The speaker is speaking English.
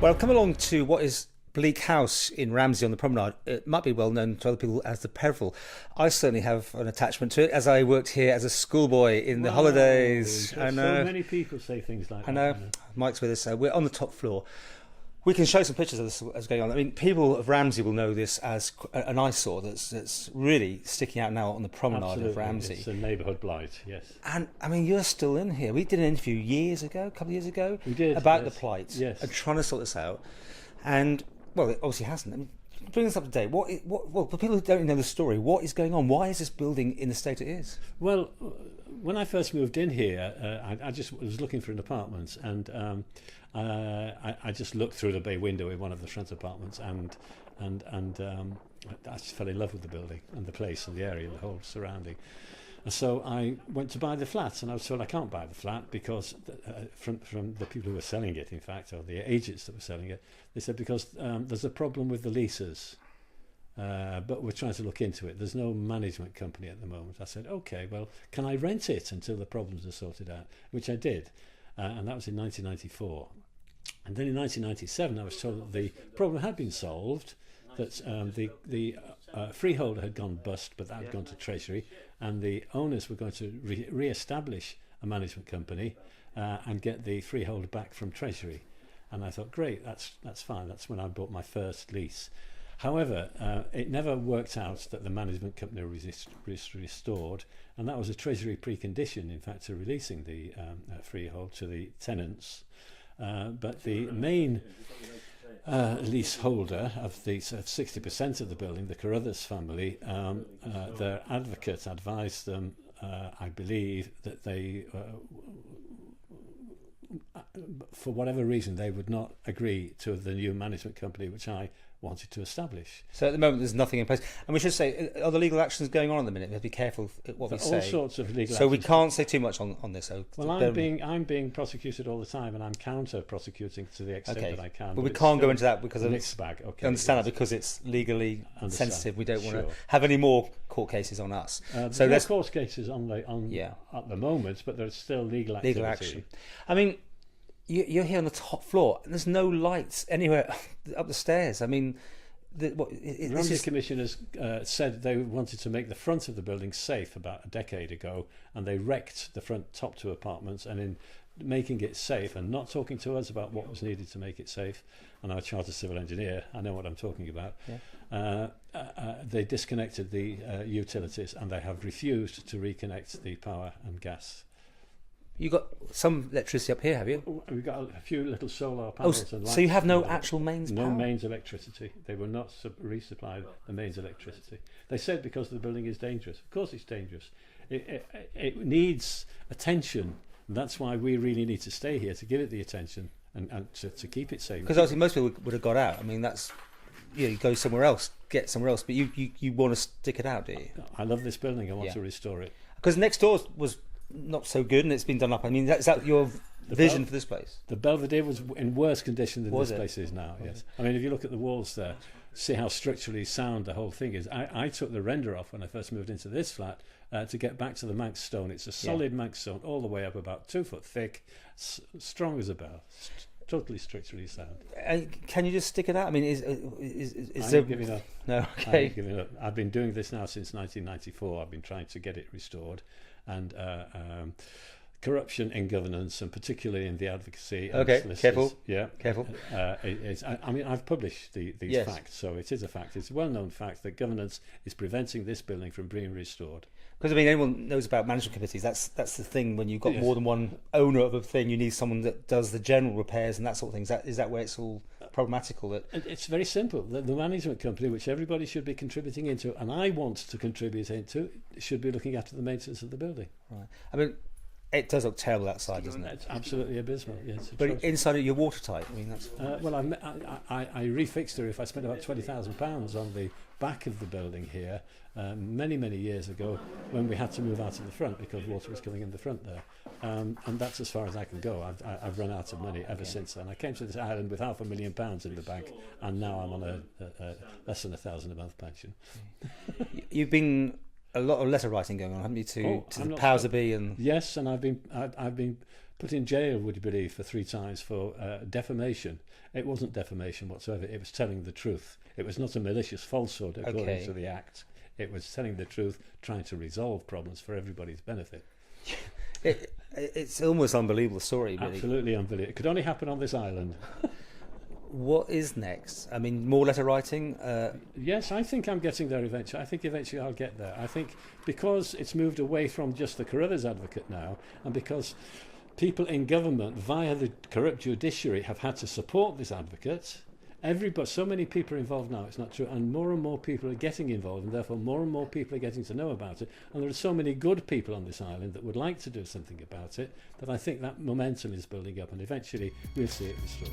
Well, I've come along to what is Bleak House in Ramsey on the promenade. It might be well known to other people as the Peveril. I certainly have an attachment to it, as I worked here as a schoolboy in the holidays. I know. So many people say things like that. I know. Mike's with us. We're on the top floor. We can show some pictures of this as going on. I mean, people of Ramsey will know this as an eyesore that's really sticking out now on the promenade of Ramsey. It's a neighbourhood blight, yes. And I mean, you're still in here. We did an interview a couple of years ago, we did, about yes. the plight and trying to sort this out. And well, it obviously hasn't. I mean, bring us up to date. Well, for people who don't know the story, what is going on? Why is this building in the state it is? Well, when I first moved in here, I just was looking for an apartment, and I just looked through the bay window in one of the front apartments, and I just fell in love with the building and the place and the area, the whole surrounding. And so I went to buy the flat, and I was told I can't buy the flat because from the people who were selling it, in fact, or the agents that were selling it, they said because there's a problem with the leases. But we're trying to look into it. There's no management company at the moment. I said, okay, well, can I rent it until the problems are sorted out? Which I did, and that was in 1994. And then in 1997, I was told that the problem had been solved, that the freeholder had gone bust, but that had gone to Treasury, and the owners were going to re-establish a management company and get the freeholder back from Treasury. And I thought, great, that's fine. That's when I bought my first lease. However, it never worked out that the management company was restored, and that was a Treasury precondition, in fact, to releasing the freehold to the tenants. But the main leaseholder of the 60% of the building, the Carruthers family, their advocate advised them, I believe, that they for whatever reason, they would not agree to the new management company which I wanted to establish. So at the moment, there's nothing in place. And we should say, are the legal actions going on at the minute? We have to be careful what we say. All sorts of legal actions. So we can't say too much on this. So well, I'm being prosecuted all the time, and I'm counter-prosecuting to the extent that I can. But we can't go into that because of mixed bag. Okay, understand that because it's legally sensitive. We don't want to Sure. have any more court cases on us. So there's court cases on at the moment, but there's still legal activity. Legal action. I mean, you're here on the top floor, and there's no lights anywhere up the stairs. I mean, the Ramsey commissioners said they wanted to make the front of the building safe about a decade ago, and they wrecked the front top two apartments. And in making it safe and not talking to us about what was needed to make it safe, and I'm a chartered civil engineer, I know what I'm talking about. Yeah. They disconnected the utilities, and they have refused to reconnect the power and gas. You got some electricity up here, have you? We've got a few little solar panels and lights. So you have no actual mains power? No mains electricity. They will not resupplied the mains electricity. They said because the building is dangerous. Of course it's dangerous. It needs attention. And that's why we really need to stay here, to give it the attention and to keep it safe. Because obviously most people would have got out. I mean, that's... you go somewhere else, get somewhere else, but you want to stick it out, do you? I love this building. I want to restore it. Because next door was not so good, and it's been done up. I mean, is that your vision for this place? The Belvedere was in worse condition than this place is now. Yes, I mean, if you look at the walls there, see how structurally sound the whole thing is. I took the render off when I first moved into this flat to get back to the Manx stone. It's a solid Manx stone, all the way up, about 2 foot thick, strong as a bell. Totally structurally sound. Can you just stick it out? I mean, is I'm giving up. No, okay. I'm giving up. I've been doing this now since 1994. I've been trying to get it restored, and corruption in governance, and particularly in the advocacy. Okay, careful. Yeah, careful. I mean, I've published these facts, so it is a fact. It's a well-known fact that governance is preventing this building from being restored. Because I mean, anyone knows about management committees. That's the thing. When you've got more than one owner of a thing, you need someone that does the general repairs and that sort of thing. Is that where it's all problematical? That it's very simple. The management company, which everybody should be contributing into, and I want to contribute into, should be looking after the maintenance of the building. Right. I mean, it does look terrible outside, doesn't it? It's absolutely abysmal. Yes, but inside you're watertight. I mean, that's well. I refixed the roof. I spent about £20,000 on the back of the building here many years ago when we had to move out of the front because water was coming in the front there, and that's as far as I can go. I've run out of money ever since then. I came to this island with £500,000 in the bank, and now I'm on a less than £1,000 a month pension. You've been a lot of letter writing going on, haven't you, to the powers that be? And yes, and I've been put in jail, would you believe, for 3 times for defamation. It wasn't defamation whatsoever. It was telling the truth. It was not a malicious falsehood according to the Act. It was telling the truth, trying to resolve problems for everybody's benefit. It's almost unbelievable story, really. Absolutely unbelievable. It could only happen on this island. What is next? I mean, more letter writing? Yes, I think I'm getting there eventually. I think eventually I'll get there. I think because it's moved away from just the Carruthers advocate now, and because people in government via the corrupt judiciary have had to support this advocate, so many people are involved now, it's not true, and more people are getting involved, and therefore more and more people are getting to know about it, and there are so many good people on this island that would like to do something about it, that I think that momentum is building up, and eventually we'll see it restored.